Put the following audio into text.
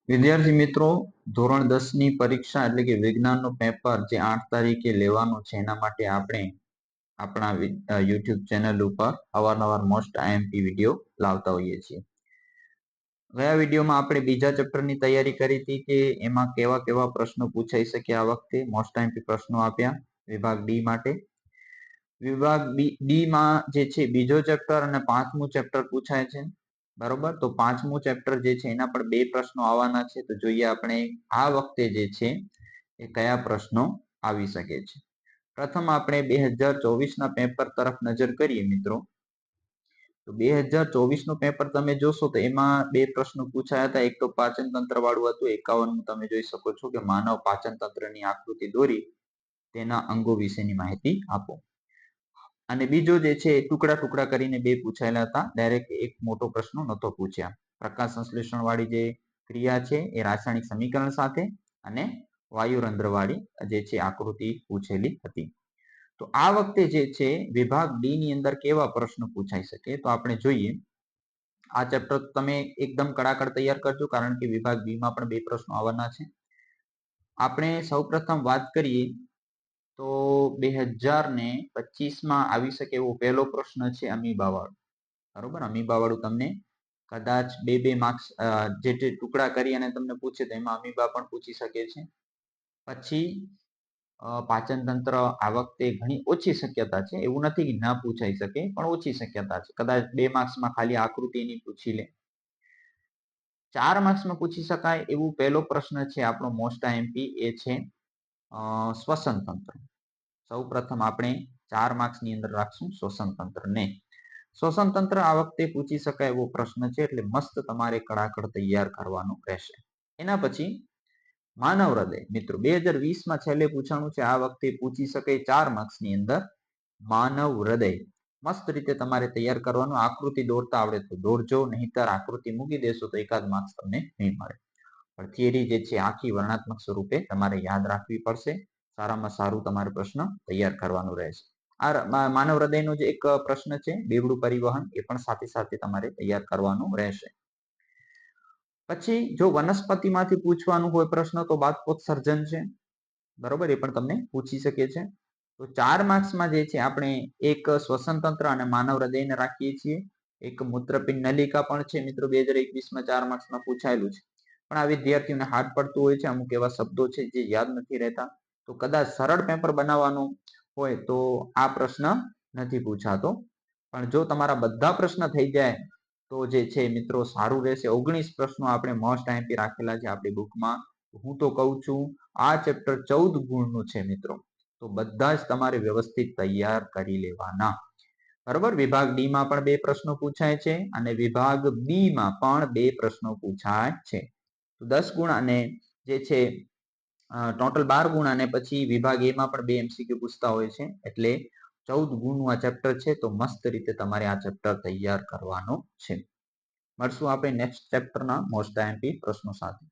વિદ્યાર્થી મિત્રો, ધોરણ 10 ની પરીક્ષા એટલે કે વિજ્ઞાનનું પેપર જે 8 તારીખે લેવાનું છે એના માટે આપણે આપણા YouTube ચેનલ ઉપર અવારનવાર મોસ્ટ આઈએમપી વિડીયો લાવતા હોઈએ છીએ. ગયા વિડીયોમાં આપણે બીજા ચેપ્ટરની તૈયારી કરી હતી કે એમાં કેવા કેવા પ્રશ્નો પૂછાઈ શકે. આ વખતે મોસ્ટ આઈએમપી પ્રશ્નો આપ્યા વિભાગ ડી માટે. વિભાગ ડી માં જે છે બીજો ચેપ્ટર અને પાંચમું ચેપ્ટર પૂછાય છે. બરોબર, તો પાંચમું ચેપ્ટર જે છે એના પર બે પ્રશ્નો આવવાના છે. તો જોઈએ આપણે આ વખતે જે છે એ કયા પ્રશ્નો આવી શકે છે. પ્રથમ આપણે 2024 ના પેપર તરફ નજર કરીએ મિત્રો. તો 2024 નું પેપર તમે જોશો તો એમાં બે પ્રશ્નો પૂછાયા હતા. એક તો પાચન તંત્ર વાળું હતું. 51 તમે જોઈ શકો છો કે માનવ પાચન તંત્રની આકૃતિ દોરી તેના અંગો વિશેની માહિતી આપો. અને બીજો જે છે ટુકડા ટુકડા કરીને બે પૂછાયેલા હતા. ડાયરેક્ટ એક મોટો પ્રશ્ન નતો પૂછ્યા. પ્રકાશ સંશ્લેષણ વાળી જે ક્રિયા છે એ રાસાયણિક સમીકરણ સાથે અને વાયુરંધ્ર વાળી જે છે આકૃતિ પૂછેલી હતી. તો આ વખતે જે છે વિભાગ ડી ની અંદર કેવા પ્રશ્નો પૂછાઈ શકે તો આપણે જોઈએ. આ ચેપ્ટર તમે એકદમ કડાકડ તૈયાર કરજો, કારણ કે વિભાગ બી માં પણ બે પ્રશ્નો આવવાના છે. આપણે સૌપ્રથમ વાત કરીએ તો 2025 માં આવી શકે એવો પહેલો પ્રશ્ન છે અમીબા વાળો. બરોબર, અમીબા વાળું તમને કદાચ બે માર્ક્સ જે ટુકડા કરી અને તમને પૂછે તો એમાં અમીબા પણ પૂછી શકે છે. પછી પાચન તંત્ર આ વખતે ઘણી ઓછી શક્યતા છે. એવું નથી કે ના પૂછાઈ શકે, પણ ઓછી શક્યતા છે. કદાચ 2 માર્ક્સમાં ખાલી આકૃતિની પૂછી લે. 4 માર્ક્સમાં પૂછી શકાય એવું પહેલો પ્રશ્ન છે આપણો મોસ્ટ આઈએમપી, એ છે શ્વસન તંત્ર. સૌ પ્રથમ આપણે 4 માર્ક્સની અંદર રાખશું શ્વસન તંત્રને. શ્વસન તંત્ર આ વખતે પૂછી શકાય એવો પ્રશ્ન છે, એટલે મસ્ત તમારે કડાકડ તૈયાર કરવાનું રહેશે. એના પછી માનવ હૃદય. મિત્રો 2020 માં છેલ્લે પૂછાણું છે. આ વખતે પૂછી શકાય 4 માર્ક્સની અંદર માનવ હૃદય. મસ્ત રીતે તમારે તૈયાર કરવાનું. આકૃતિ દોરતા આવડે તો દોરજો, નહીતર આકૃતિ મૂકી દેશો તો એકાદ માર્ક્સ તમને નહીં મળે. પણ થિયરી જે છે આખી વર્ણનાત્મક સ્વરૂપે તમારે યાદ રાખવી પડશે. સારામાં સારું તમારે પ્રશ્ન તૈયાર કરવાનું રહેશે. આ માનવ હૃદયનો જે એક પ્રશ્ન છે બેવડું પરિવહન, એ પણ સાથે સાથે તમારે તૈયાર કરવાનું રહેશે. પછી જો વનસ્પતિમાંથી પૂછવાનું હોય પ્રશ્ન તો બાષ્પોત્સર્જન છે. બરોબર, એ પણ તમને પૂછી શકે છે. તો 4 માર્ક્સમાં જે છે આપણે એક શ્વસન તંત્ર અને માનવ હૃદયને રાખીએ છીએ. એક મૂત્રપિંડ નલિકા પણ છે મિત્રો, 2021 માં 4 માર્ક્સમાં પૂછાયેલું છે. પણ આ વિદ્યાર્થીઓને હાર્ડ પડતું હોય છે. અમુક એવા શબ્દો છે જે યાદ નથી રહેતા. તો કદાચ સરળ પેપર બનાવવાનું હોય તો આ પ્રશ્ન નથી પૂછાતો. પણ જો તમારા બધા પ્રશ્ન થઈ જાય તો જે છે મિત્રો સારું રહેશે. 19 પ્રશ્નો આપણે મોસ્ટ આઈએમપી રાખેલા છે આપણી બુકમાં. હું તો કહું છું આ ચેપ્ટર 14 ગુણનું છે મિત્રો. તો બધા જ તમારે વ્યવસ્થિત તૈયાર કરી લેવાના. બરોબર, વિભાગ ડી માં પણ બે પ્રશ્નો પૂછાય છે અને વિભાગ બી માં પણ બે પ્રશ્નો પૂછાય છે. તો 10 ગુણ અને જે છે ટોટલ 12 ગુણ, અને પછી વિભાગ એ માં પણ બે એમસીક્યુ પૂછતા હોય છે. એટલે 14 ગુણનું આ ચેપ્ટર છે. તો મસ્ત રીતે તમારે આ ચેપ્ટર તૈયાર કરવાનો છે. મળશું આપણે નેક્સ્ટ ચેપ્ટરના મોસ્ટ આઈએમપી પ્રશ્નો સાથે.